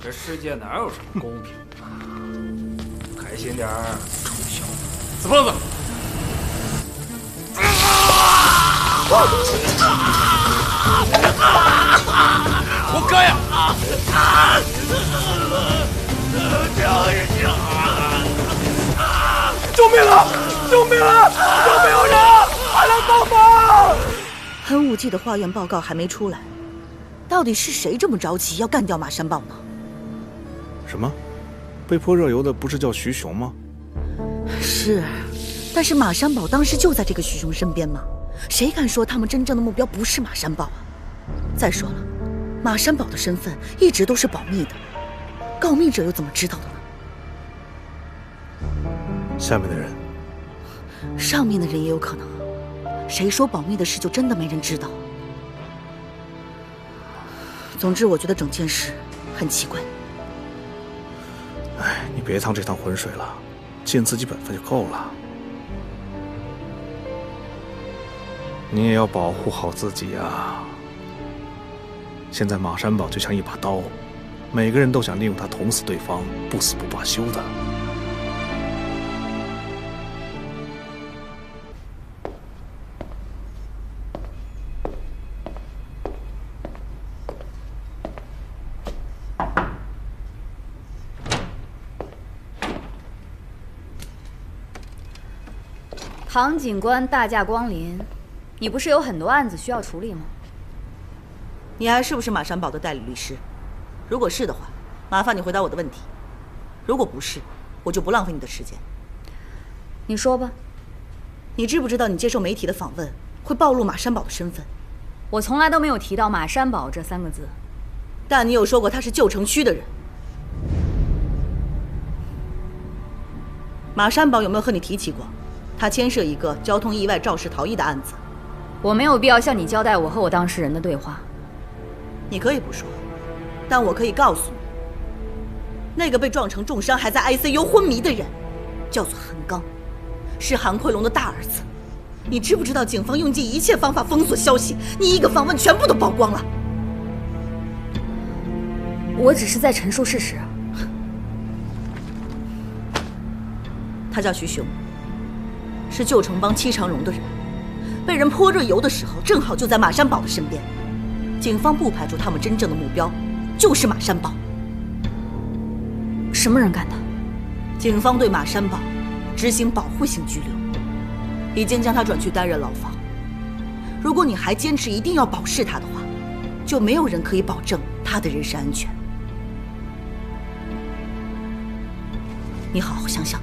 这世界哪有什么公平啊？开心点儿，臭小子！死胖子！活该呀！救命啊！救命啊！有没有人？快来帮忙！喷雾剂的化验报告还没出来，到底是谁这么着急要干掉马山堡呢？什么？被泼热油的不是叫徐雄吗？是，但是马山堡当时就在这个徐雄身边嘛，谁敢说他们真正的目标不是马山堡啊？再说了，马山堡的身份一直都是保密的，告密者又怎么知道的呢？下面的人，上面的人也有可能啊。谁说保密的事就真的没人知道？总之，我觉得整件事很奇怪。哎，你别趟这趟浑水了，尽自己本分就够了。你也要保护好自己啊！现在马山堡就像一把刀，每个人都想利用它捅死对方，不死不罢休的。唐警官大驾光临，你不是有很多案子需要处理吗？你还是不是马山堡的代理律师？如果是的话，麻烦你回答我的问题；如果不是，我就不浪费你的时间。你说吧。你知不知道你接受媒体的访问会暴露马山堡的身份？我从来都没有提到马山堡这3个字。但你有说过他是旧城区的人。马山堡有没有和你提起过？他牵涉一个交通意外肇事逃逸的案子。我没有必要向你交代我和我当事人的对话。你可以不说，但我可以告诉你，那个被撞成重伤还在 ICU 昏迷的人，叫做韩刚，是韩奎龙的大儿子。你知不知道警方用尽一切方法封锁消息，你一个访问全部都曝光了？我只是在陈述事实。他叫徐雄，是旧城帮戚长荣的人，被人泼热油的时候，正好就在马山堡的身边。警方不排除他们真正的目标就是马山堡。什么人干的？警方对马山堡执行保护性拘留，已经将他转去担任牢房。如果你还坚持一定要保释他的话，就没有人可以保证他的人身安全。你好好想想。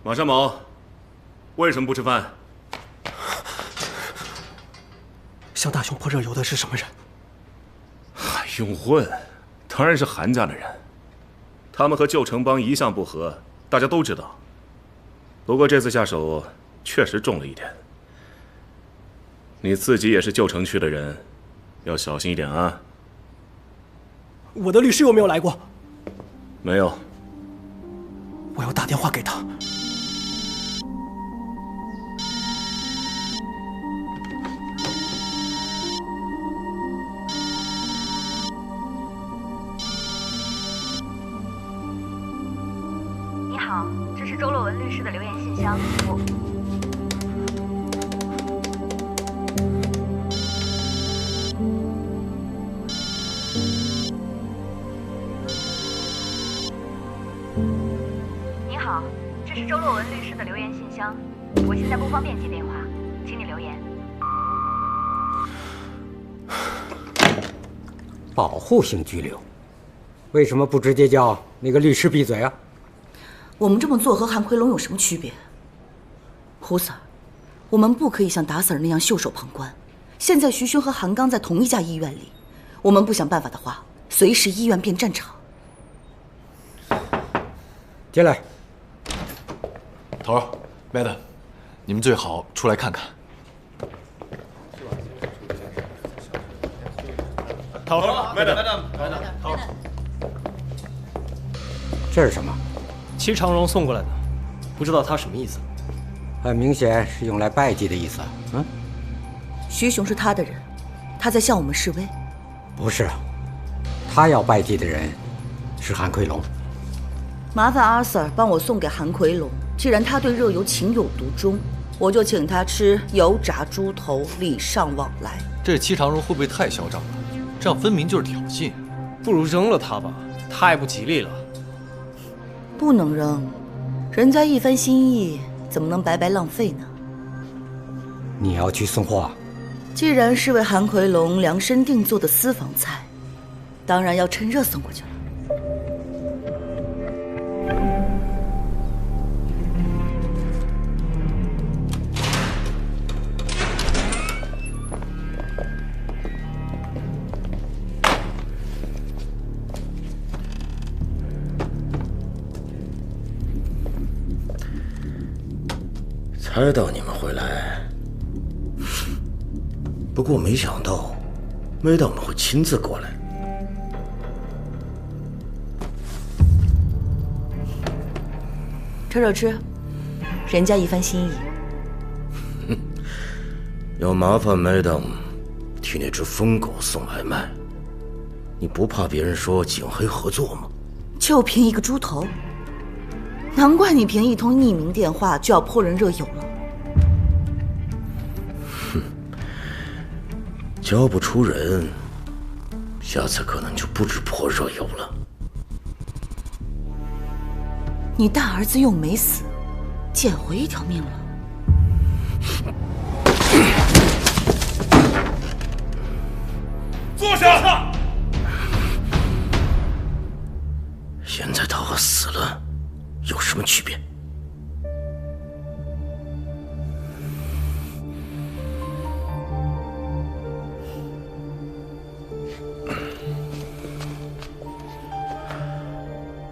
马山堡，为什么不吃饭？向大雄泼热油的是什么人？还用问？当然是韩家的人。他们和旧城帮一向不和，大家都知道。不过这次下手确实重了一点。你自己也是旧城区的人，要小心一点啊。我的律师有没有来过？没有。我要打电话给他。你好，这是周洛文律师的留言信箱。你好，这是周洛文律师的留言信箱。我现在不方便接电话，请你留言。保护性拘留，为什么不直接叫那个律师闭嘴啊？我们这么做和韩奎龙有什么区别？胡 Sir， 我们不可以像达 Sir 那样袖手旁观。现在徐勋和韩刚在同一家医院里，我们不想办法的话，随时医院变战场。进来。头儿 ，Madam， 你们最好出来看看。头儿 ，Madam， 头儿。这是什么？戚长荣送过来的，不知道他什么意思。很明显是用来拜祭的意思。嗯，徐雄是他的人，他在向我们示威。不是，他要拜祭的人是韩奎龙。麻烦阿 Sir 帮我送给韩奎龙，既然他对热油情有独钟，我就请他吃油炸猪头，礼尚往来。这戚长荣会不会太嚣张了？这样分明就是挑衅。不如扔了他吧，太不吉利了。不能扔，人家一番心意，怎么能白白浪费呢？你要去送货？既然是为韩奎龙量身定做的私房菜，当然要趁热送过去了。猜到你们会来，不过没想到梅道们会亲自过来。吃吃，人家一番心意。要麻烦梅道替那只疯狗送外卖，你不怕别人说警黑合作吗？就凭一个猪头？难怪你凭一通匿名电话就要泼人热油了。哼，教不出人，下次可能就不止泼热油了。你大儿子又没死，捡回一条命了。坐下。现在他和死了有什么区别？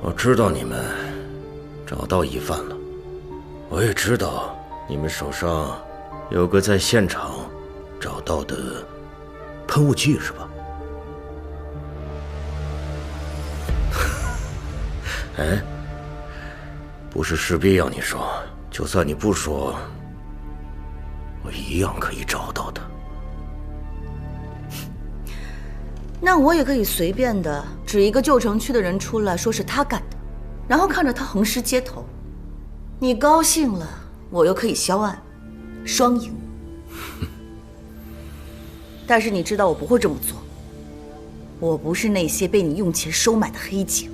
我知道你们找到疑犯了，我也知道你们手上有个在现场找到的喷雾剂，是吧？哎，不是势必要你说，就算你不说，我一样可以找到的。那我也可以随便的指一个旧城区的人出来，说是他干的，然后看着他横尸街头。你高兴了，我又可以销案，双赢。但是你知道我不会这么做，我不是那些被你用钱收买的黑警。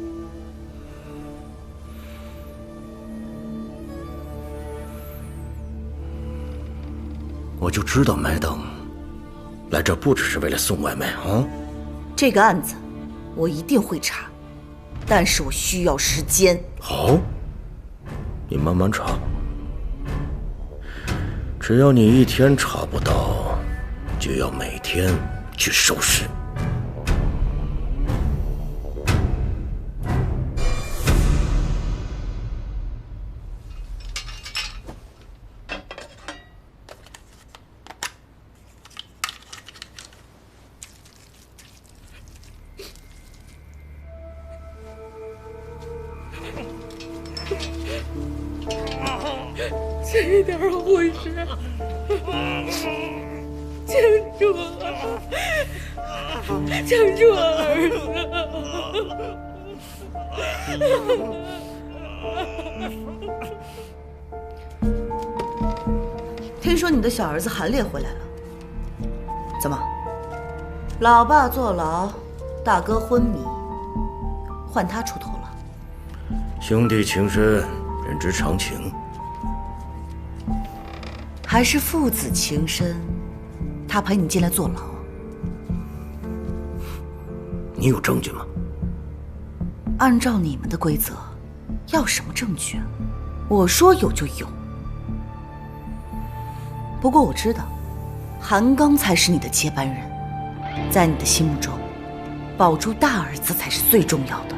我就知道麦当来这不只是为了送外卖啊！这个案子我一定会查，但是我需要时间。好，你慢慢查，只要你一天查不到，就要每天去收尸。这点护士，救助我儿子！听说你的小儿子韩烈回来了，怎么？老爸坐牢，大哥昏迷，换他出头了？兄弟情深，人之常情。还是父子情深，他陪你进来坐牢。你有证据吗？按照你们的规则，要什么证据啊？我说有就有。不过我知道，韩刚才是你的接班人，在你的心目中，保住大儿子才是最重要的。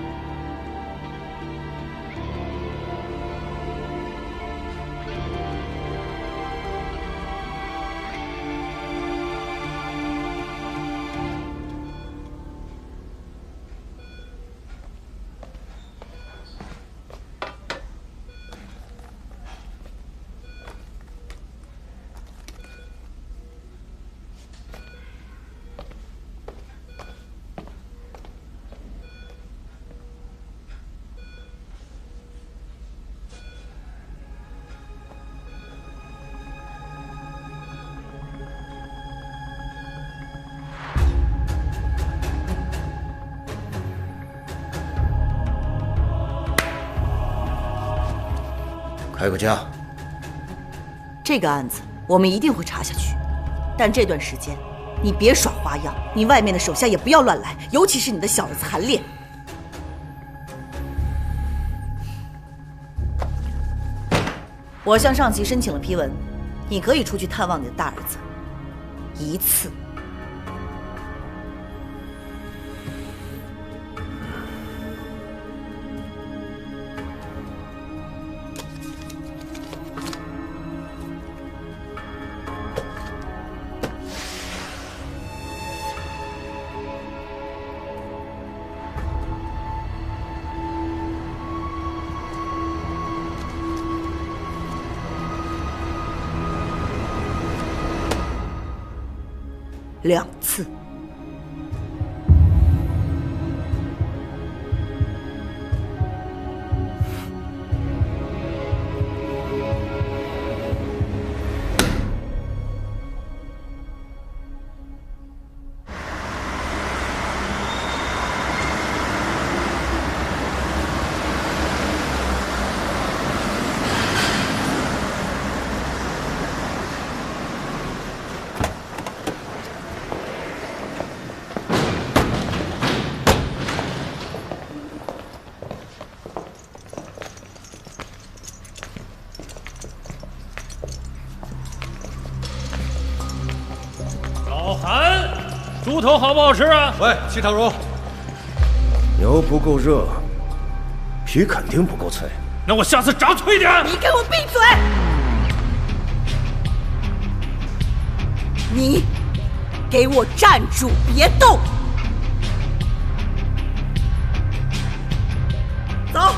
开个价。这个案子我们一定会查下去，但这段时间你别耍花样，你外面的手下也不要乱来，尤其是你的小儿子韩烈。我向上级申请了批文，你可以出去探望你的大儿子一次。2次。老韩，猪头好不好吃啊？喂，西长荣，牛不够热，皮肯定不够脆。那我下次炸脆点。你给我闭嘴！你给我站住，别动！走。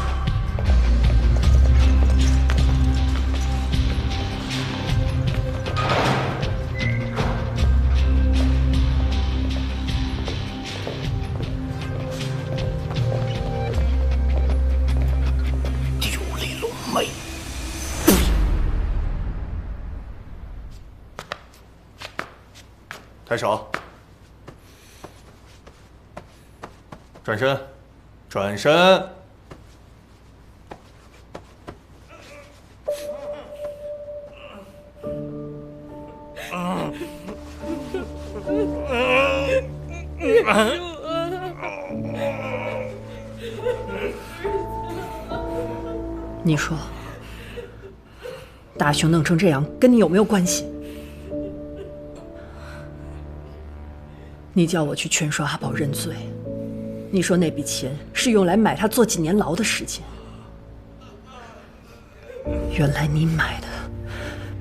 抬手，转身，转身。你说，大雄弄成这样，跟你有没有关系？你叫我去劝说阿宝认罪，你说那笔钱是用来买他坐几年牢的时间，原来你买的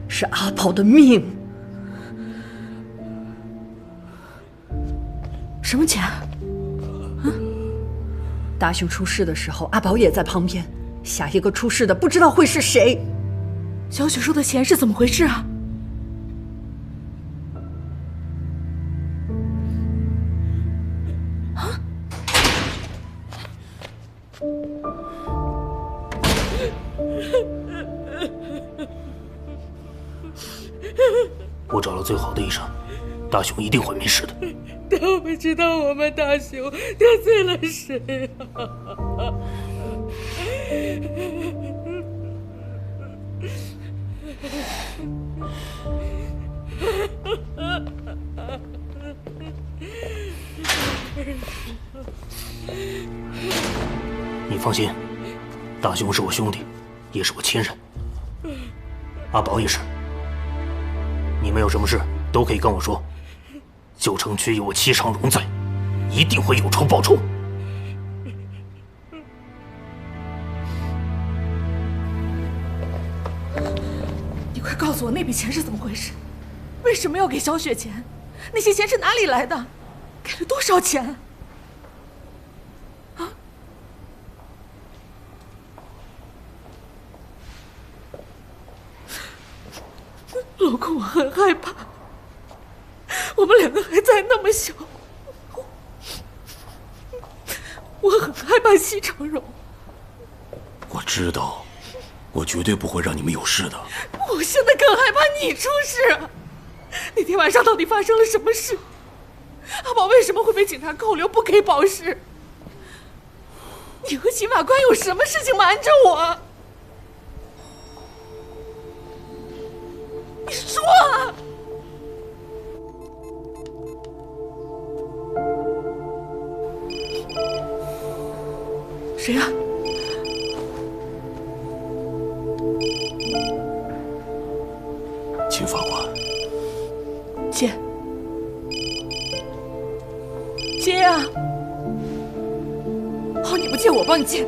是阿宝的命。什么钱？大雄出事的时候，阿宝也在旁边，下一个出事的不知道会是谁。小雪说的钱是怎么回事啊？我找了最好的医生，大雄一定会没事的。他不知道我们大雄得罪了谁啊！你放心，大雄是我兄弟，也是我亲人。阿宝也是。你们有什么事都可以跟我说。旧城区有我戚长荣在，一定会有仇报仇。你快告诉我那笔钱是怎么回事？为什么要给小雪钱？那些钱是哪里来的？给了多少钱？啊？老公，我很害怕。我们两个还在那么小，我很害怕戚长荣。我知道，我绝对不会让你们有事的。我现在更害怕你出事。那天晚上到底发生了什么事？阿宝为什么会被警察扣留不给保释？你和秦法官有什么事情瞒着我？呀？秦法官，接，接啊！好，你不接我帮你接。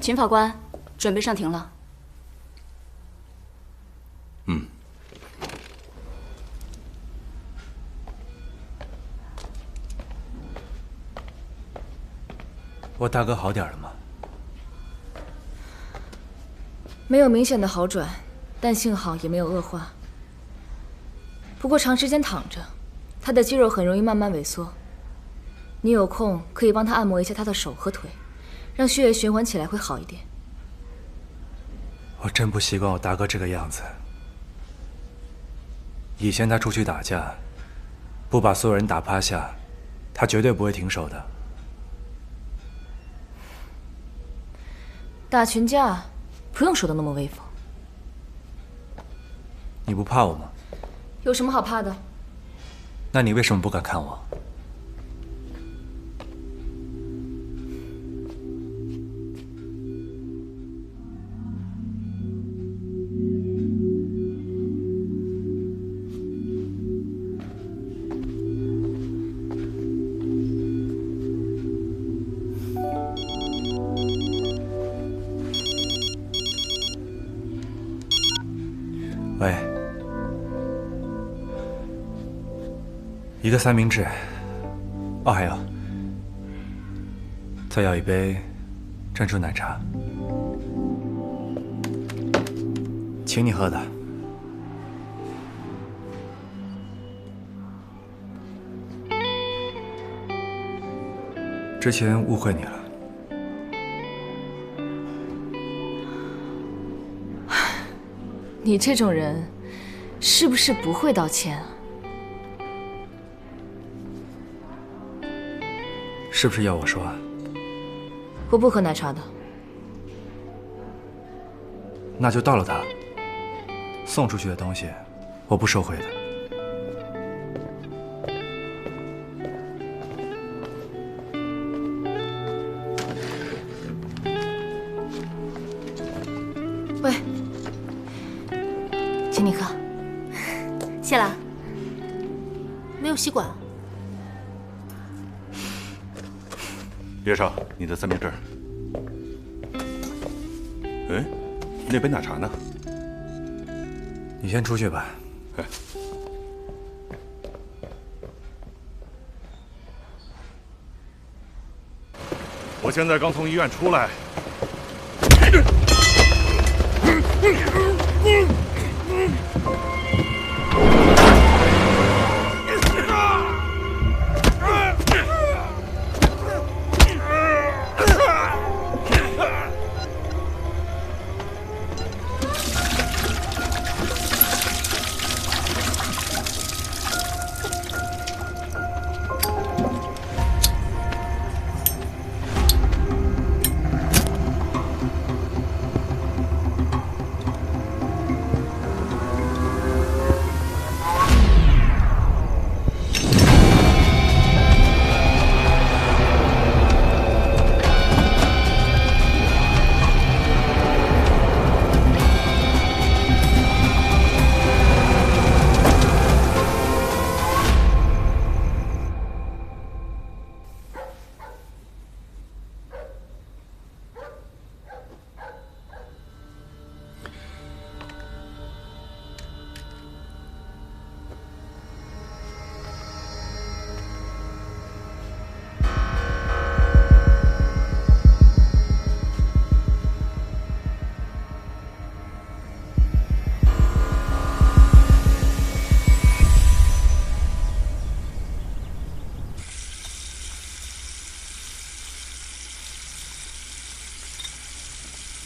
秦法官，准备上庭了。嗯。我大哥好点了吗？没有明显的好转，但幸好也没有恶化。不过长时间躺着，他的肌肉很容易慢慢萎缩。你有空可以帮他按摩一下他的手和腿，让血液循环起来会好一点。我真不习惯我大哥这个样子。以前他出去打架，不把所有人打趴下，他绝对不会停手的。打群架不用说的那么威风。你不怕我吗？有什么好怕的？那你为什么不敢看我？喂，一个三明治。哦，还有，再要一杯珍珠奶茶，请你喝的。之前误会你了。你这种人，是不是不会道歉啊？是不是要我说啊？我不喝奶茶的。那就倒了它。送出去的东西，我不收回的。喂，请你喝。谢了。没有吸管。列少，你的三明治。哎，那杯奶茶呢？你先出去吧。哎，我现在刚从医院出来。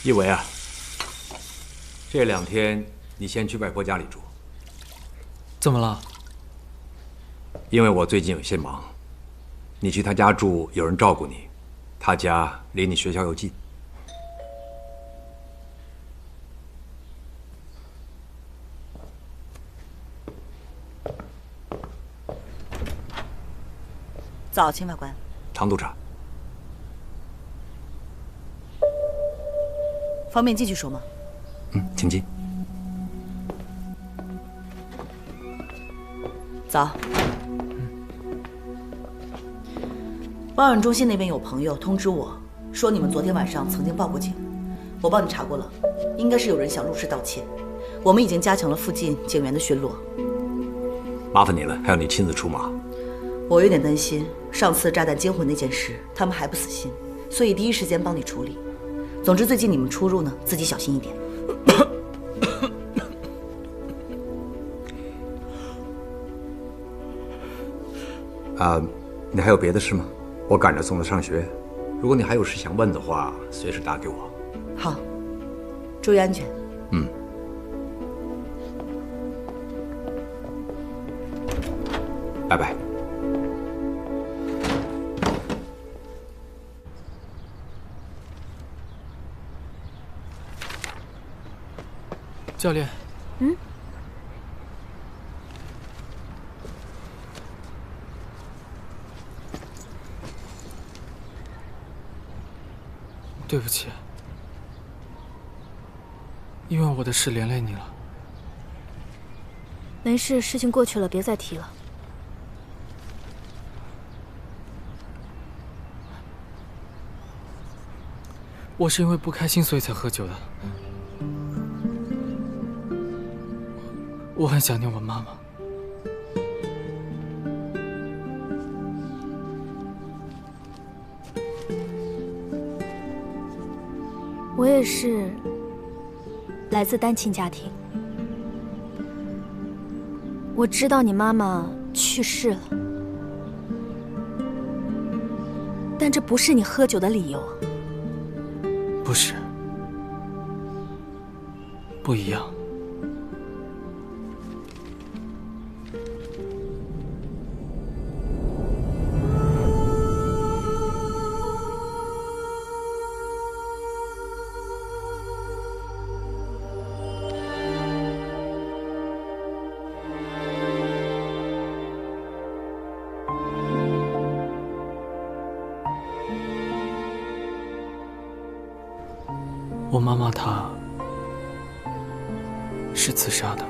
一伟啊，这2天你先去外婆家里住。怎么了？因为我最近有些忙，你去她家住，有人照顾你，她家离你学校又近。早，秦法官。唐督察。方便进去说吗？请进。早。报案中心那边有朋友通知我说，你们昨天晚上曾经报过警，我帮你查过了，应该是有人想入室盗窃。我们已经加强了附近警员的巡逻。麻烦你了，还要你亲自出马。我有点担心上次炸弹惊魂那件事，他们还不死心，所以第一时间帮你处理。总之，最近你们出入呢，自己小心一点。你还有别的事吗？我赶着送他上学，如果你还有事想问的话，随时打给我。好，注意安全。拜拜。教练。对不起，因为我的事连累你了。没事，事情过去了，别再提了。我是因为不开心所以才喝酒的。我很想念我妈妈。我也是来自单亲家庭，我知道你妈妈去世了，但这不是你喝酒的理由。不是，不一样。我妈妈她是自杀的。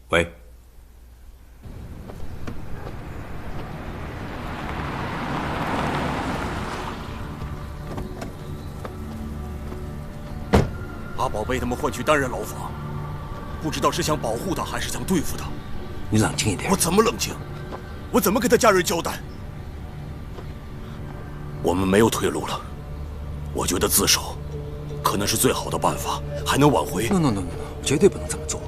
喂。阿宝被他们换去担任牢房，不知道是想保护他还是想对付他。你冷静一点。我怎么冷静？我怎么跟他家人交代？我们没有退路了。我觉得自首可能是最好的办法，还能挽回。No， 绝对不能这么做。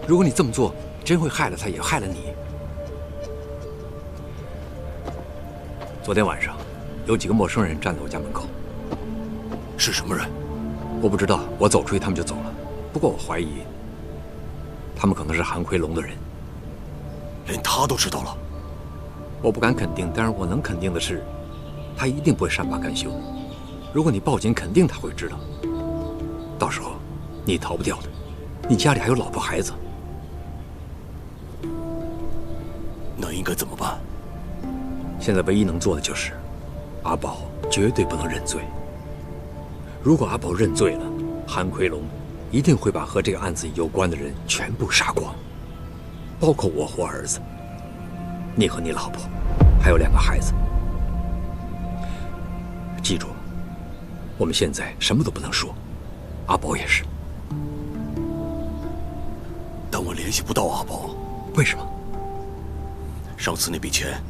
如果你这么做，真会害了他，也害了你。昨天晚上，有几个陌生人站在我家门口。是什么人？我不知道，我走出去他们就走了。不过我怀疑，他们可能是韩奎龙的人。连他都知道了？我不敢肯定，但是我能肯定的是，他一定不会善罢甘休。如果你报警，肯定他会知道。到时候，你逃不掉的。你家里还有老婆孩子。那应该怎么办？现在唯一能做的就是，阿宝绝对不能认罪。如果阿宝认罪了，韩奎龙一定会把和这个案子有关的人全部杀光，包括我和儿子，你和你老婆，还有2个孩子。记住，我们现在什么都不能说，阿宝也是。但我联系不到阿宝。为什么？上次那笔钱，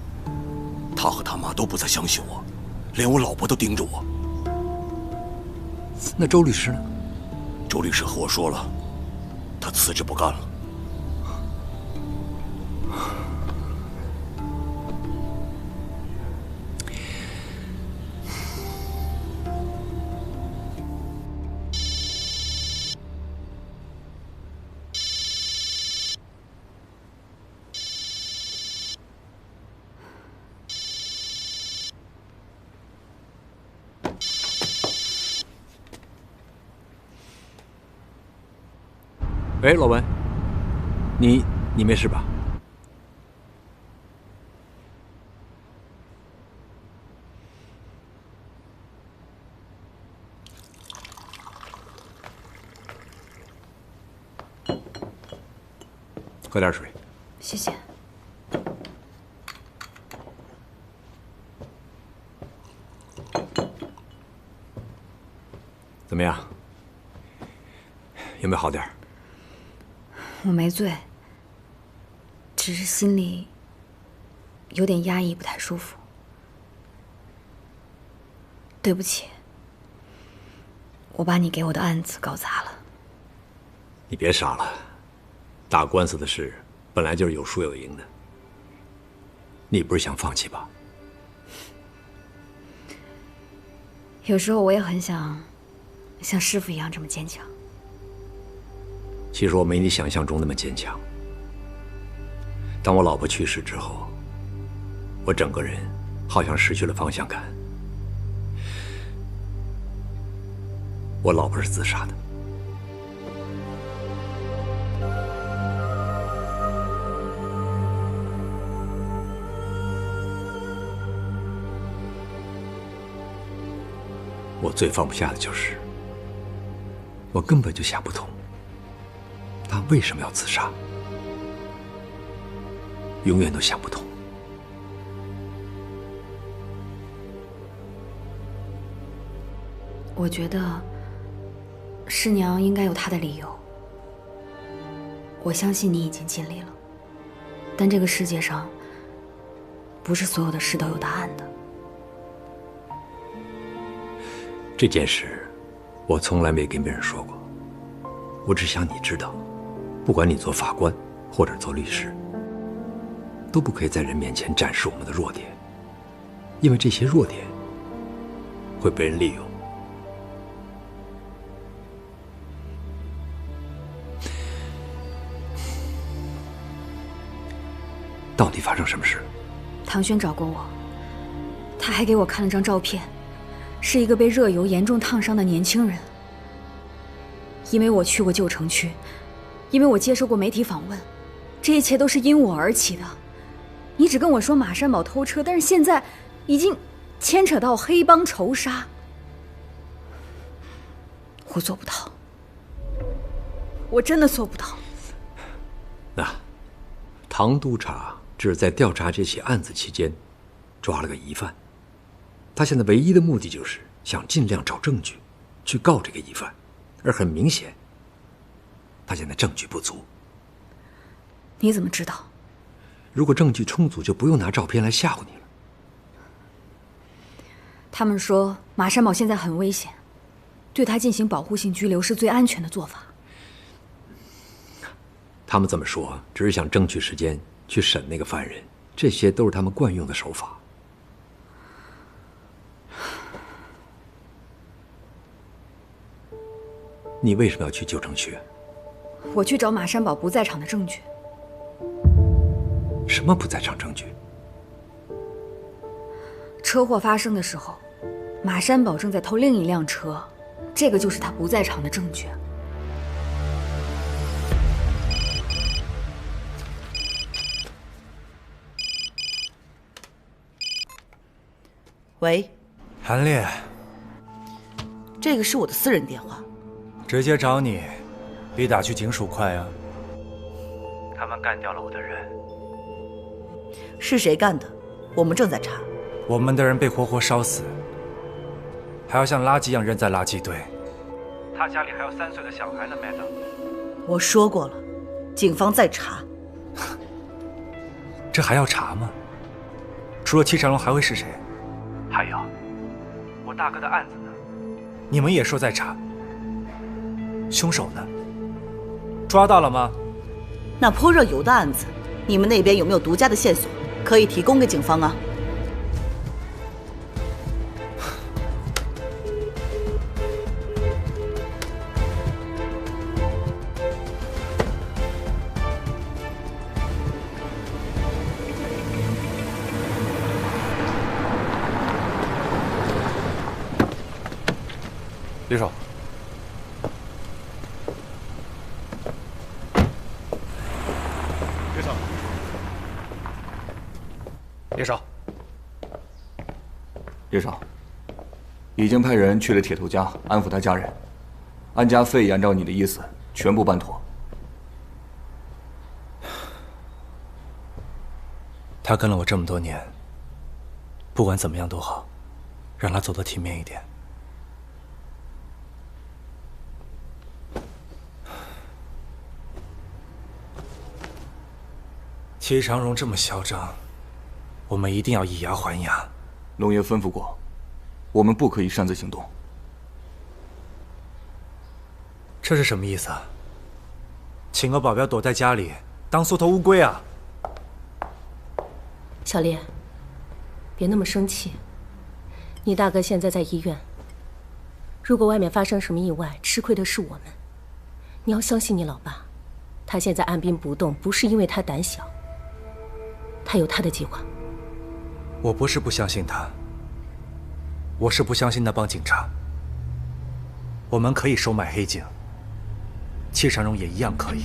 他和他妈都不再相信我，连我老婆都盯着我。那周律师呢？周律师和我说了，他辞职不干了。喂，老文，你没事吧？喝点水。谢谢。怎么样？有没有好点儿？我没醉，只是心里有点压抑，不太舒服。对不起，我把你给我的案子搞砸了。你别傻了，打官司的事本来就是有输有赢的。你不是想放弃吧？有时候我也很想像师傅一样这么坚强。其实我没你想象中那么坚强。当我老婆去世之后，我整个人好像失去了方向感。我老婆是自杀的。我最放不下的就是，我根本就想不通。他为什么要自杀？永远都想不通。我觉得师娘应该有她的理由。我相信你已经尽力了，但这个世界上不是所有的事都有答案的。这件事我从来没跟别人说过，我只想你知道。不管你做法官或者做律师，都不可以在人面前展示我们的弱点，因为这些弱点会被人利用。到底发生什么事？唐轩找过我，他还给我看了张照片，是一个被热油严重烫伤的年轻人。因为我去过旧城区，因为我接受过媒体访问，这一切都是因我而起的。你只跟我说马山堡偷车，但是现在已经牵扯到黑帮仇杀，我做不到，我真的做不到。那唐督察只是在调查这起案子期间抓了个疑犯，他现在唯一的目的就是想尽量找证据去告这个疑犯，而很明显他现在证据不足。你怎么知道？如果证据充足，就不用拿照片来吓唬你了。他们说马山堡现在很危险，对他进行保护性拘留是最安全的做法。他们这么说，只是想争取时间去审那个犯人，这些都是他们惯用的手法。你为什么要去旧城区？我去找马山堡不在场的证据。什么不在场证据？车祸发生的时候，马山堡正在偷另一辆车，这个就是他不在场的证据。喂，韩烈，这个是我的私人电话。直接找你，比打去警署快啊！他们干掉了我的人。是谁干的？我们正在查。我们的人被活活烧死，还要像垃圾一样扔在垃圾堆。他家里还有3岁的小孩呢，Madam。我说过了，警方在查。这还要查吗？除了戚长荣还会是谁？还有，我大哥的案子呢？你们也说在查。凶手呢？抓到了吗？那泼热油的案子，你们那边有没有独家的线索可以提供给警方啊？李少，李少，李少，叶少，已经派人去了铁头家安抚他家人，安家费也按照你的意思全部办妥。他跟了我这么多年，不管怎么样都好，让他走得体面一点。戚长荣这么嚣张，我们一定要以牙还牙。龙爷吩咐过，我们不可以擅自行动。这是什么意思啊？请个保镖躲在家里当缩头乌龟啊？小烈，别那么生气。你大哥现在在医院，如果外面发生什么意外，吃亏的是我们。你要相信你老爸，他现在按兵不动，不是因为他胆小。他有他的计划。我不是不相信他，我是不相信那帮警察。我们可以收买黑警，戚长荣也一样可以。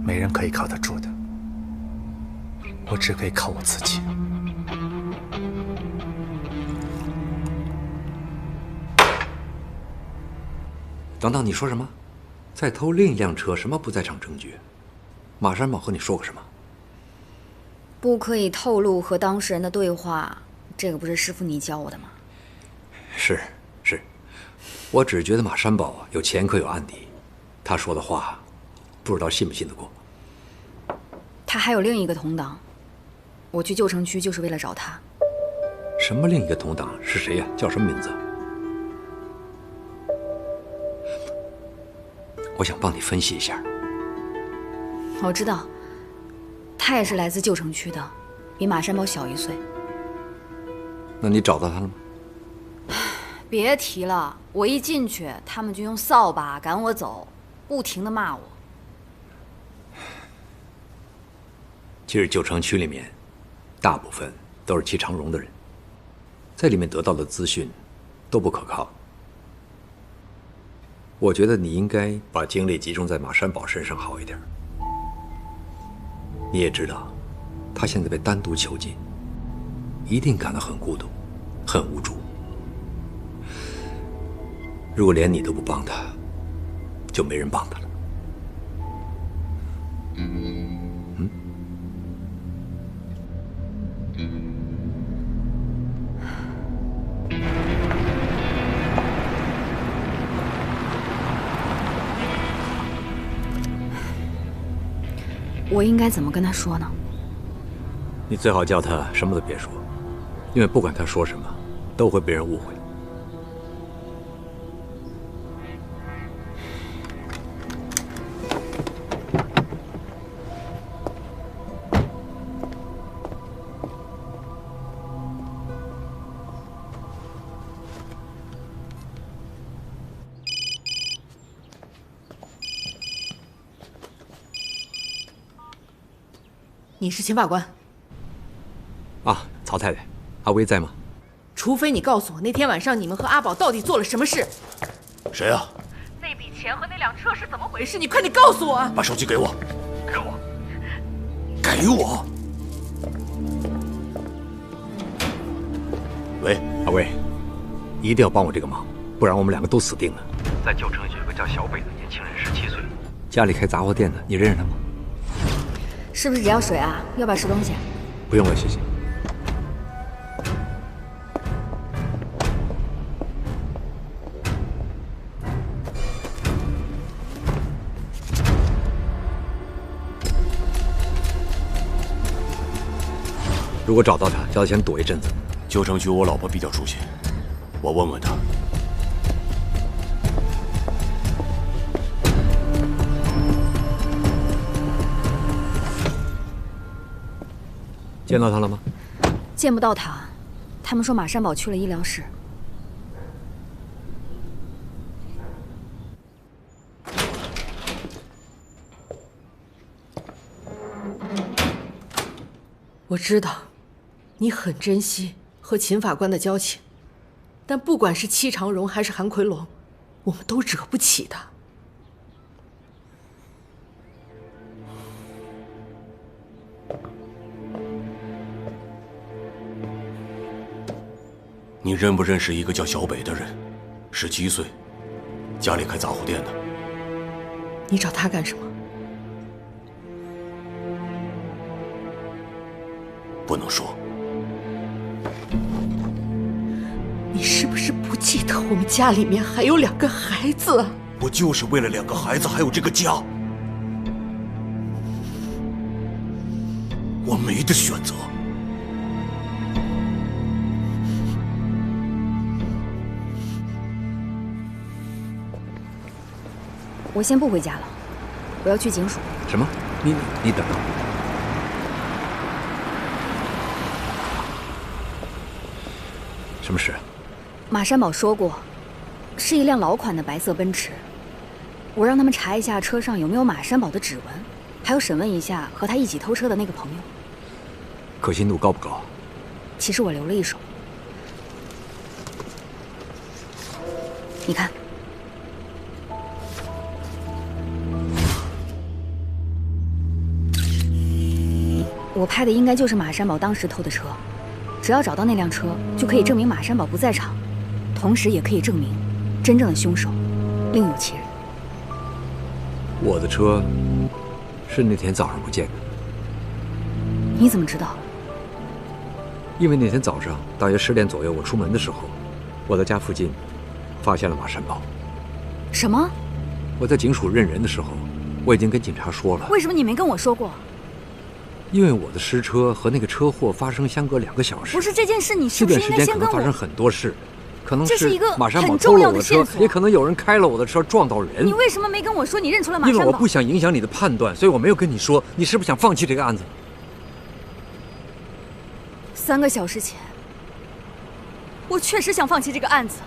没人可以靠得住的，我只可以靠我自己。等等，你说什么？再偷另一辆车？什么不在场证据？马山宝和你说过什么？不可以透露和当事人的对话，这个不是师傅你教我的吗？是，我只觉得马山宝有前科有案底，他说的话，不知道信不信得过。他还有另一个同党，我去旧城区就是为了找他。什么另一个同党是谁呀？叫什么名字？我想帮你分析一下。我知道，他也是来自旧城区的，比马山宝小1岁。那你找到他了吗？别提了，我一进去，他们就用扫把赶我走，不停地骂我。其实旧城区里面，大部分都是戚长荣的人，在里面得到的资讯都不可靠。我觉得你应该把精力集中在马山宝身上好一点。你也知道，他现在被单独囚禁，一定感到很孤独，很无助。如果连你都不帮他，就没人帮他了。我应该怎么跟他说呢？你最好叫他什么都别说，因为不管他说什么，都会被人误会。你是秦法官啊，曹太太，阿威在吗？除非你告诉我那天晚上你们和阿宝到底做了什么事。谁啊？那笔钱和那辆车是怎么回事？你快点告诉我啊！把手机给我，给我，给我！喂，阿威，一定要帮我这个忙，不然我们两个都死定了。在旧城有个叫小北的年轻人，17岁，家里开杂货店的，你认识他吗？是不是只要水啊？要不要吃东西？不用了，谢谢。如果找到他，叫他先躲一阵子。旧城区我老婆比较熟悉，我问问她。见到他了吗？见不到他，他们说马山宝去了医疗室。我知道，你很珍惜和秦法官的交情，但不管是戚长荣还是韩奎龙，我们都惹不起他。你认不认识一个叫小北的人？17岁，家里开杂货店的。你找他干什么？不能说。你是不是不记得我们家里面还有2个孩子啊？我就是为了2个孩子，还有这个家，我没得选择。我先不回家了，我要去警署。什么？你等等。什么事？马山宝说过，是一辆老款的白色奔驰。我让他们查一下车上有没有马山宝的指纹，还有审问一下和他一起偷车的那个朋友。可信度高不高？其实我留了一手，你看。我拍的应该就是马山宝当时偷的车，只要找到那辆车，就可以证明马山宝不在场，同时也可以证明真正的凶手另有其人。我的车是那天早上不见的。你怎么知道？因为那天早上大约10点左右，我出门的时候，我的家附近发现了马山宝。什么？我在警署认人的时候，我已经跟警察说了。为什么你没跟我说过？因为我的尸车和那个车祸发生相隔2个小时。不是这件事，你是不是应该先跟我？这段时间可能发生很多事，可能是马山宝偷了我的车，也可能有人开了我的车撞到人。你为什么没跟我说你认出了马山宝？因为我不想影响你的判断，所以我没有跟你说。你是不是想放弃这个案子？3个小时前，我确实想放弃这个案子。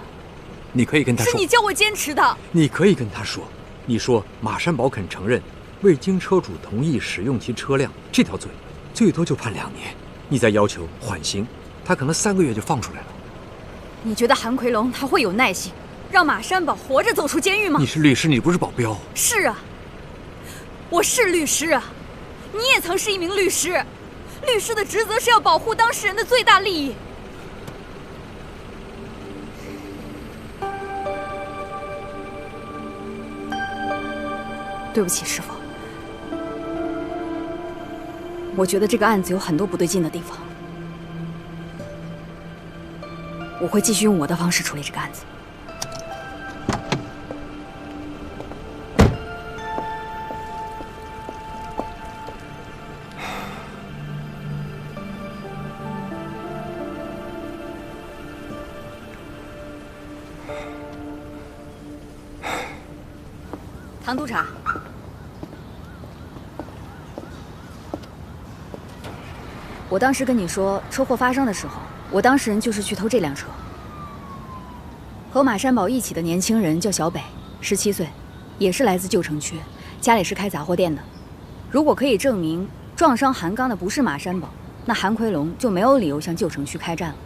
你可以跟他说，是你叫我坚持的。你可以跟他说，你说马山宝肯承认未经车主同意使用其车辆这条罪，最多就判2年。你再要求缓刑，他可能3个月就放出来了。你觉得韩奎龙他会有耐心让马山宝活着走出监狱吗？你是律师，你不是保镖。是啊，我是律师啊，你也曾是一名律师。律师的职责是要保护当事人的最大利益。对不起，师傅，我觉得这个案子有很多不对劲的地方，我会继续用我的方式处理这个案子。唐督察，我当时跟你说，车祸发生的时候，我当事人就是去偷这辆车。和马山宝一起的年轻人叫小北，17岁，也是来自旧城区，家里是开杂货店的。如果可以证明撞伤韩刚的不是马山宝，那韩奎龙就没有理由向旧城区开战了。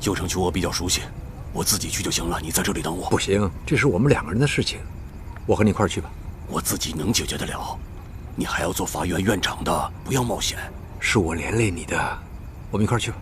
旧城区我比较熟悉，我自己去就行了，你在这里等我。不行，这是我们2个人的事情，我和你一块儿去吧。我自己能解决得了，你还要做法院院长的，不要冒险。是我连累你的，我们一块儿去吧。